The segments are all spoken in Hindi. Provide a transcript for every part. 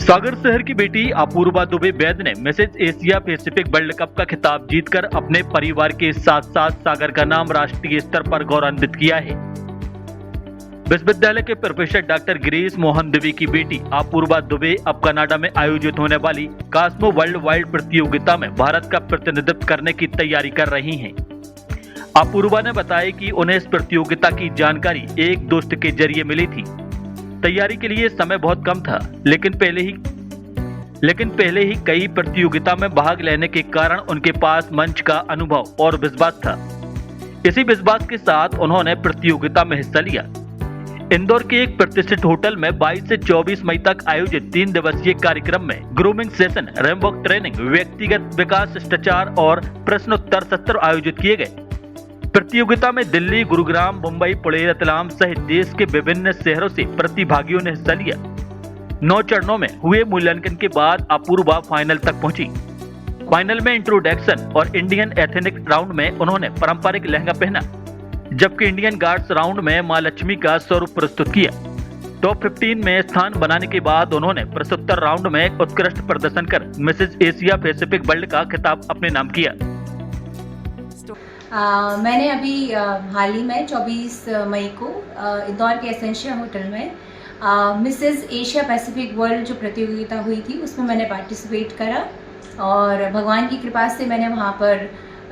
सागर शहर की बेटी अपूर्वा दुबे वैद ने Mrs Asia Pacific World Cup का खिताब जीतकर अपने परिवार के साथ साथ सागर का नाम राष्ट्रीय स्तर पर गौरवान्वित किया है। विश्वविद्यालय के प्रोफेसर डॉक्टर गिरीश मोहन दुबे की बेटी अपूर्वा दुबे अब कनाडा में आयोजित होने वाली कॉस्मो वर्ल्ड वाइड प्रतियोगिता में भारत का प्रतिनिधित्व करने की तैयारी कर रही हैं। अपूर्वा ने बताया कि उन्हें इस प्रतियोगिता की जानकारी एक दोस्त के जरिए मिली थी। तैयारी के लिए समय बहुत कम था, लेकिन पहले ही कई प्रतियोगिता में भाग लेने के कारण उनके पास मंच का अनुभव और विश्वास था। इसी विश्वास के साथ उन्होंने प्रतियोगिता में हिस्सा लिया। इंदौर के एक प्रतिष्ठित होटल में 22 से 24 मई तक आयोजित 3 दिवसीय कार्यक्रम में ग्रूमिंग सेशन, रैम्बॉक ट्रेनिंग, व्यक्तिगत विकास शिष्टाचार और प्रश्नोत्तर सत्र आयोजित किए गए। प्रतियोगिता में दिल्ली, गुरुग्राम, मुंबई, पुणे, रतलाम सहित देश के विभिन्न शहरों से प्रतिभागियों ने हिस्सा लिया। 9 चरणों में हुए मूल्यांकन के बाद अपूर्वा फाइनल तक पहुंची। फाइनल में इंट्रोडक्शन और इंडियन एथनिक राउंड में उन्होंने पारंपरिक लहंगा पहना, जबकि इंडियन गार्ड्स राउंड में मां लक्ष्मी का स्वरूप प्रस्तुत किया। टॉप 15 में स्थान बनाने के बाद उन्होंने प्रश्नोत्तर राउंड में उत्कृष्ट प्रदर्शन कर मिसेज एशिया पैसिफिक वर्ल्ड का खिताब अपने नाम किया। मैंने अभी हाल ही में 24 मई को इंदौर के एसेंशिया होटल में मिसेस एशिया पैसिफिक वर्ल्ड जो प्रतियोगिता हुई थी उसमें मैंने पार्टिसिपेट करा और भगवान की कृपा से मैंने वहाँ पर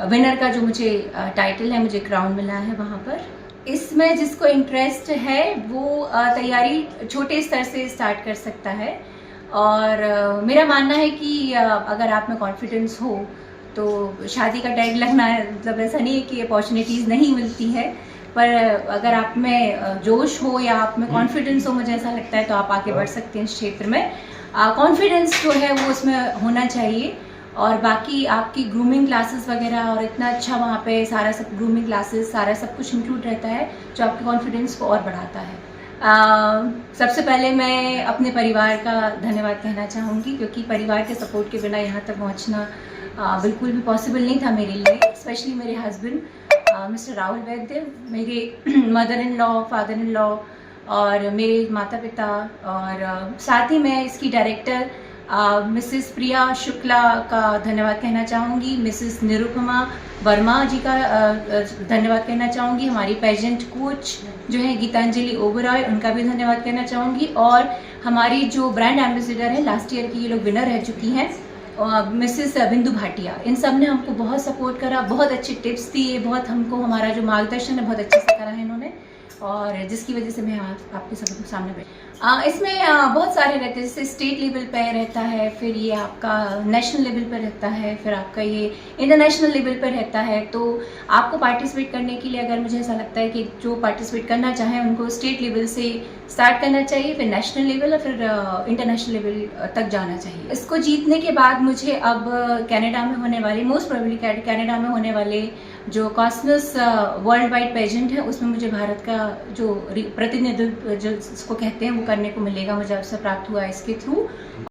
विनर का जो मुझे टाइटल है, मुझे क्राउन मिला है वहाँ पर। इसमें जिसको इंटरेस्ट है वो तैयारी छोटे स्तर से स्टार्ट कर सकता है और मेरा मानना है कि अगर आप में कॉन्फिडेंस हो तो शादी का टैग लगना है, मतलब ऐसा नहीं है कि अपॉर्चुनिटीज़ नहीं मिलती है, पर अगर आप में जोश हो या आप में कॉन्फिडेंस हो, मुझे ऐसा लगता है तो आप आगे बढ़ सकते हैं इस क्षेत्र में। कॉन्फिडेंस जो है वो उसमें होना चाहिए और बाकी आपकी ग्रूमिंग क्लासेस वगैरह और इतना अच्छा वहाँ पे सारा सब ग्रूमिंग क्लासेस सारा सब कुछ इंक्लूड रहता है जो आपके कॉन्फिडेंस को और बढ़ाता है। सबसे पहले मैं अपने परिवार का धन्यवाद कहना चाहूँगी क्योंकि परिवार के सपोर्ट के बिना यहाँ तक पहुँचना बिल्कुल भी पॉसिबल नहीं था मेरे लिए। स्पेशली मेरे हस्बैंड मिस्टर राहुल वैद्य, मेरे mother in law, father in law और मेरे माता पिता और साथ ही मैं इसकी डायरेक्टर मिसेस प्रिया शुक्ला का धन्यवाद कहना चाहूँगी, मिसेस निरुपमा वर्मा जी का धन्यवाद कहना चाहूँगी, हमारी पेजेंट कोच जो है गीतांजलि ओबरॉय उनका भी धन्यवाद कहना चाहूँगी और हमारी जो ब्रांड एम्बेसडर है लास्ट ईयर की ये लोग विनर रह चुकी हैं मिसेस बिंदु भाटिया। इन सब ने हमको बहुत सपोर्ट करा, बहुत अच्छी टिप्स दिए, बहुत हमको हमारा जो मार्गदर्शन है बहुत अच्छे से करा है इन्होंने और जिसकी वजह से मैं आपके सबके सामने बैठी। इसमें बहुत सारे रहते हैं, जैसे स्टेट लेवल पे रहता है, फिर ये आपका नेशनल लेवल पर रहता है, फिर आपका ये इंटरनेशनल लेवल पर रहता है। तो आपको पार्टिसिपेट करने के लिए अगर मुझे ऐसा लगता है कि जो पार्टिसिपेट करना चाहें उनको स्टेट लेवल से स्टार्ट करना चाहिए, फिर नेशनल लेवल और फिर इंटरनेशनल लेवल तक जाना चाहिए। इसको जीतने के बाद मुझे अब कनाडा में होने वाली मोस्ट प्रोबेबली कनाडा में होने वाले जो कॉस्मस वर्ल्ड वाइड पेजेंट है उसमें मुझे भारत का जो प्रतिनिधित्व जो इसको कहते हैं वो करने को मिलेगा, मुझे अवसर प्राप्त हुआ इसके थ्रू।